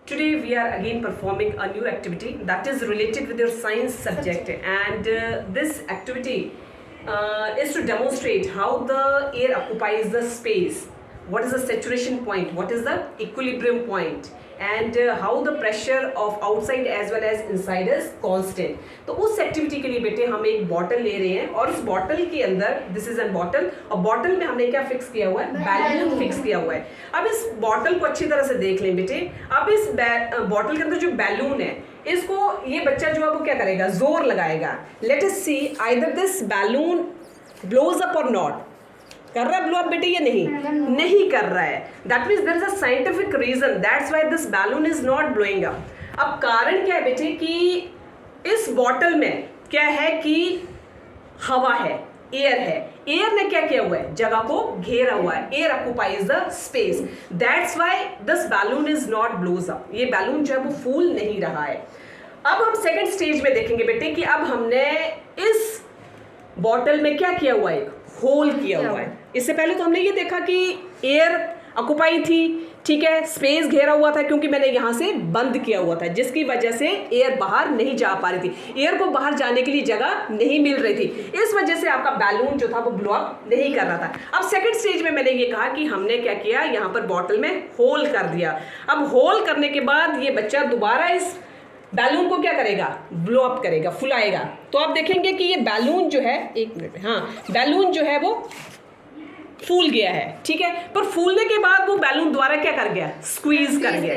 Today we are again performing a new activity that is related with your science subject, and this activity is to demonstrate how the air occupies the space, what is the saturation point, what is the equilibrium point, and how the pressure of outside as well as inside is constant. तो उस activity के लिए बेटे हम एक bottle ले रहे हैं और उस बॉटल के अंदर दिस इज एन बॉटल और बॉटल में हमने क्या फिक्स किया हुआ है, बैलून फिक्स किया हुआ है. अब इस बॉटल को अच्छी तरह से देख लें बेटे. अब इस बॉटल के अंदर जो बैलून है इसको ये बच्चा जो है वो क्या करेगा, जोर लगाएगा. Let us see either this balloon blows up or not. कर रहा है ब्लो अप बेटे या नहीं कर रहा है. That means there is a scientific reason that's why this balloon is not blowing up. अब कारण क्या है बेटे कि इस बॉटल में क्या है कि हवा है, एयर है. एयर ने क्या किया हुआ है, जगह को घेरा हुआ है. Air occupies the space. That's why this balloon is not blows up. ये बैलून जो है वो फूल नहीं रहा है. अब हम सेकंड स्टेज में देखेंगे बेटे कि अब हमने इस बॉटल में क्या किया हुआ है, होल किया हुआ है. इससे पहले तो हमने ये देखा कि एयर ऑक्युपाई थी, ठीक है, स्पेस घेरा हुआ था क्योंकि मैंने यहाँ से बंद किया हुआ था जिसकी वजह से एयर बाहर नहीं जा पा रही थी. एयर को बाहर जाने के लिए जगह नहीं मिल रही थी. इस वजह से आपका बैलून जो था वो ब्लो अप नहीं कर रहा था. अब सेकंड स्टेज में मैंने ये कहा कि हमने क्या किया, यहाँ पर बॉटल में होल कर दिया. अब होल करने के बाद ये बच्चा दोबारा इस बैलून को क्या करेगा, ब्लो अप करेगा, फुलाएगा. तो आप देखेंगे कि ये बैलून जो है, एक मिनट, हाँ, बैलून जो है वो फूल गया है, ठीक है. पर फूलने के बाद वो बैलून द्वारा क्या कर गया, स्क्वीज कर गया,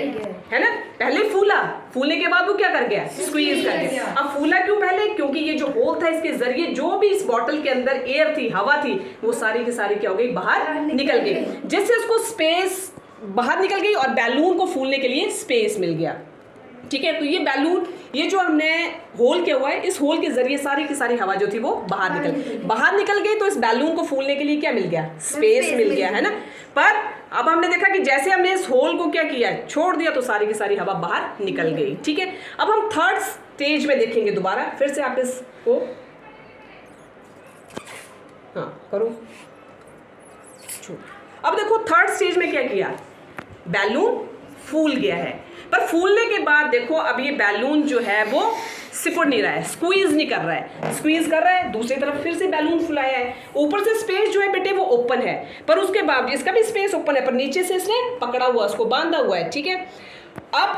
है ना. पहले फूला, फूलने के बाद वो क्या कर गया, स्क्वीज कर गया. अब फूला क्यों पहले, क्योंकि ये जो होल था इसके जरिए जो भी इस बॉटल के अंदर एयर थी, हवा थी, वो सारी की सारी क्या हो गई, बाहर निकल गई. जिससे उसको स्पेस बाहर निकल गई और बैलून को फूलने के लिए स्पेस मिल गया, ठीक है. तो ये बैलून, ये जो हमने होल किया हुआ है, इस होल के जरिए सारी की सारी हवा जो थी वो बाहर निकल गई. तो इस बैलून को फूलने के लिए क्या मिल गया, स्पेस मिल गया, है ना. पर अब हमने देखा कि जैसे हमने इस होल को क्या किया, छोड़ दिया, तो सारी की सारी हवा बाहर निकल गई, ठीक है. अब हम थर्ड स्टेज में देखेंगे दोबारा. फिर से आप इसको हाँ करो. अब देखो थर्ड स्टेज में क्या किया, बैलून फूल गया है. पर फूलने के बाद देखो अब ये बैलून जो है वो सिकुड़ नहीं रहा है, स्क्वीज नहीं कर रहा है. स्क्वीज कर रहा है, दूसरी तरफ फिर से बैलून फुलाया है. ऊपर से स्पेस जो है बेटे वो ओपन है, पर उसके बाद इसका भी स्पेस ओपन है, पर नीचे से इसने पकड़ा हुआ, उसको बांधा हुआ है, ठीक है. अब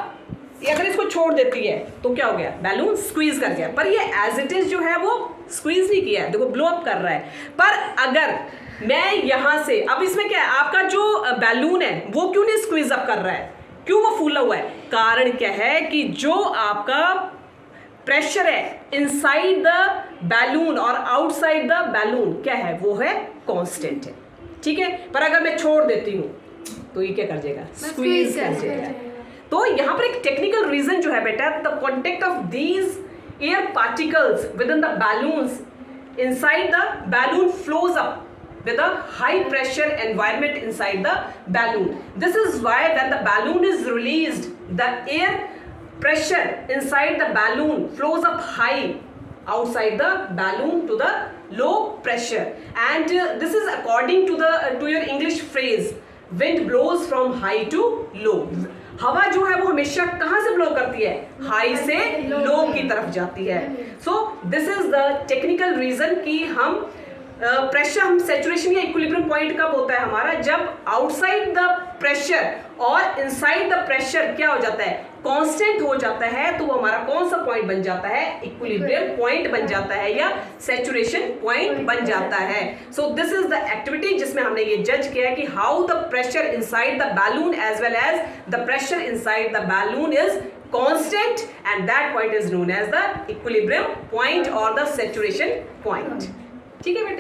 अगर इसको छोड़ देती है तो क्या हो गया, बैलून स्क्वीज कर गया. पर ये एज इट इज जो है वो स्क्वीज नहीं किया है, देखो ब्लो अप कर रहा है. पर अगर मैं यहाँ से, अब इसमें क्या है, आपका जो बैलून है वो क्यों नहीं स्क्वीज अप कर रहा है, क्यों वो फूला हुआ है. कारण क्या है कि जो आपका प्रेशर है इनसाइड द बैलून और आउटसाइड द बैलून क्या है, वो है कांस्टेंट है, ठीक है. पर अगर मैं छोड़ देती हूँ तो ये क्या कर जाएगा, स्क्वीज कर जाएगा. तो यहाँ पर एक टेक्निकल रीजन जो है बेटा, the contact of these air particles with in the balloons inside the balloon flows up with a high pressure environment inside the balloon. This is why when the balloon is released, the air pressure inside the balloon flows up high outside the balloon to the low pressure. And this is according to your English phrase, wind blows from high to low. हवा जो है वो हमेशा कहाँ से blow करती है, high से लो की तरफ जाती है. So this is the technical reason कि हम प्रेशर, हम सेचुरेशन या इक्विलिब्रियम पॉइंट कब होता है हमारा, जब आउटसाइड द प्रेशर और इनसाइड द प्रेशर क्या हो जाता है, कांस्टेंट हो जाता है. तो वो हमारा कौन सा पॉइंट बन जाता है, इक्विलिब्रियम पॉइंट बन जाता है या सेचुरेशन पॉइंट बन जाता है. So this is the activity जिसमें हमने ये जज किया है कि how the pressure inside the balloon as well as the pressure inside the balloon is constant and that point is known as the equilibrium point or the saturation point. ठीक है बेटे.